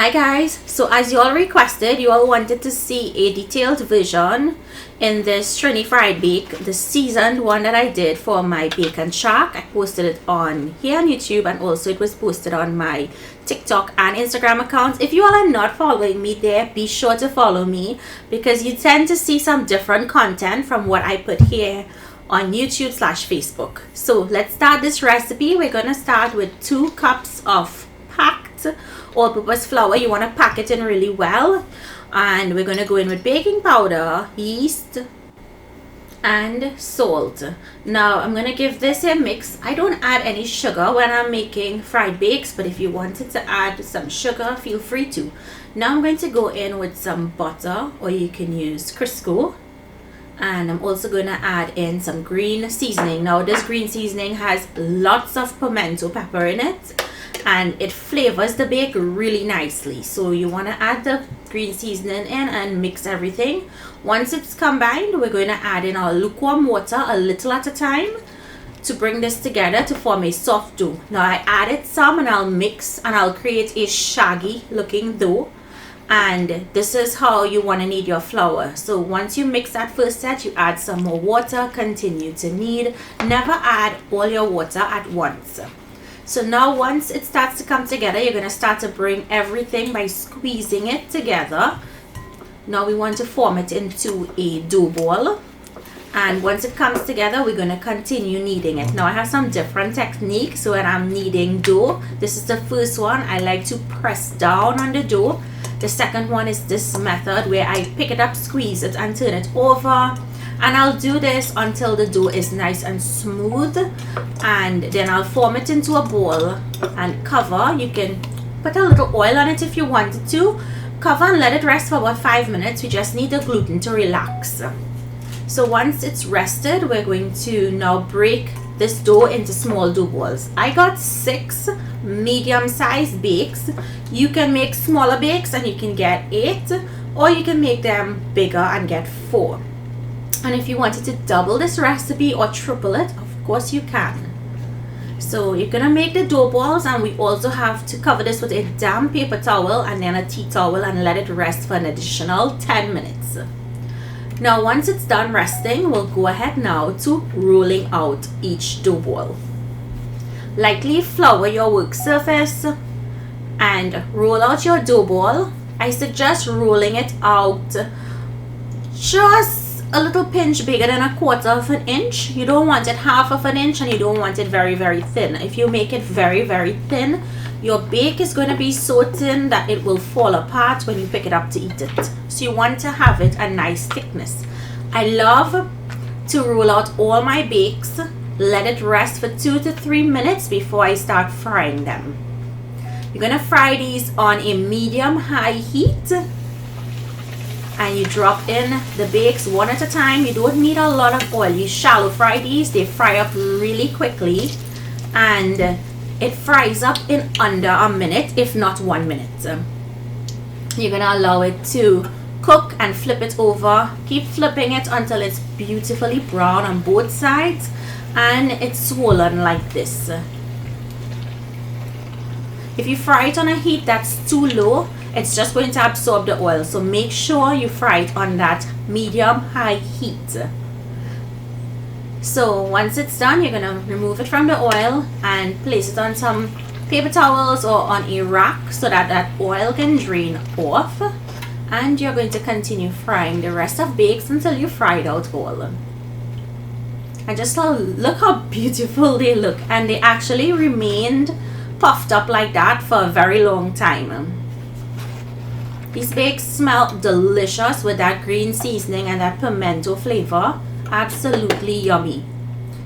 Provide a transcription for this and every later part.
Hi guys, so as you all requested, you all wanted to see a detailed version in this Trini fried bake, the seasoned one that I did for my bacon shack. I posted it on here on YouTube, and also it was posted on my TikTok and Instagram accounts. If you all are not following me there, be sure to follow me because you tend to see some different content from what I put here on YouTube/Facebook. So let's start this recipe. We're gonna start with 2 cups of packed all-purpose flour. You want to pack it in really well, and we're going to go in with baking powder, yeast, and salt. Now I'm going to give this a mix. I don't add any sugar when I'm making fried bakes, but if you wanted to add some sugar, feel free to. Now I'm going to go in with some butter, or you can use Crisco, and I'm also going to add in some green seasoning. Now this green seasoning has lots of pimento pepper in it, and it flavors the bake really nicely. So you want to add the green seasoning in and mix everything. Once it's combined, we're going to add in our lukewarm water a little at a time to bring this together to form a soft dough. Now I added some, and I'll mix and I'll create a shaggy looking dough. And this is how you want to knead your flour. So once you mix that first set, you add some more water, continue to knead. Never add all your water at once. So now once it starts to come together, you're going to start to bring everything by squeezing it together. Now we want to form it into a dough ball. And once it comes together, we're going to continue kneading it. Now I have some different techniques. So when I'm kneading dough, this is the first one. I like to press down on the dough. The second one is this method where I pick it up, squeeze it, and turn it over. And I'll do this until the dough is nice and smooth, and then I'll form it into a ball and cover. You can put a little oil on it if you wanted to. Cover and let it rest for about 5 minutes. We just need the gluten to relax. So once it's rested, we're going to now break this dough into small dough balls. I got 6 medium-sized bakes. You can make smaller bakes and you can get 8, or you can make them bigger and get 4. And if you wanted to double this recipe or triple it, of course you can. So you're gonna make the dough balls, and we also have to cover this with a damp paper towel and then a tea towel and let it rest for an additional 10 minutes. Now once it's done resting, we'll go ahead now to rolling out each dough ball. Lightly flour your work surface and roll out your dough ball. I suggest rolling it out just a little pinch bigger than 1/4 of an inch. You don't want it 1/2 of an inch, and you don't want it very, very thin. If you make it very, very thin, your bake is going to be so thin that it will fall apart when you pick it up to eat it. So you want to have it a nice thickness. I love to roll out all my bakes, let it rest for 2 to 3 minutes before I start frying them. You're going to fry these on a medium-high heat, and you drop in the bakes one at a time. You don't need a lot of oil. You shallow fry these. They fry up really quickly, and it fries up in under a minute, if not 1 minute. You're gonna allow it to cook and flip it over. Keep flipping it until it's beautifully brown on both sides and it's swollen like this. If you fry it on a heat that's too low, it's just going to absorb the oil. So make sure you fry it on that medium-high heat. So once it's done, you're going to remove it from the oil and place it on some paper towels or on a rack so that that oil can drain off. And you're going to continue frying the rest of bakes until you fried out all. And just look how beautiful they look. And they actually remained puffed up like that for a very long time. These bakes smell delicious with that green seasoning and that pimento flavor. Absolutely yummy.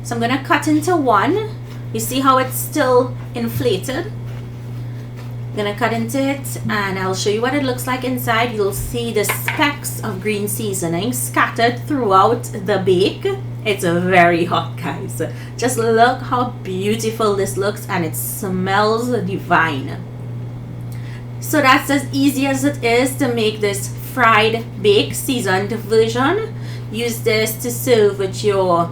So I'm going to cut into one. You see how it's still inflated? I'm going to cut into it and I'll show you what it looks like inside. You'll see the specks of green seasoning scattered throughout the bake. It's very hot, guys. Just look how beautiful this looks, and it smells divine. So that's as easy as it is to make this fried bake seasoned version. Use this to serve with your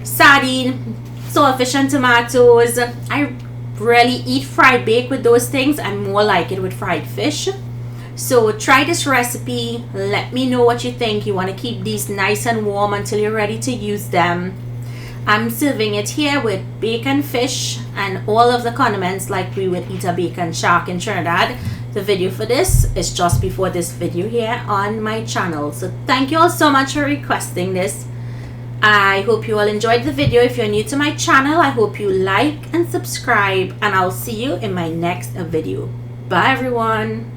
sardine, saltfish and tomatoes. I really eat fried bake with those things. I more like it with fried fish. So try this recipe. Let me know what you think. You want to keep these nice and warm until you're ready to use them. I'm serving it here with bacon, fish, and all of the condiments like we would eat a bacon shark in Trinidad. The video for this is just before this video here on my channel. So thank you all so much for requesting this. I hope you all enjoyed the video. If you're new to my channel, I hope you like and subscribe, and I'll see you in my next video. Bye everyone.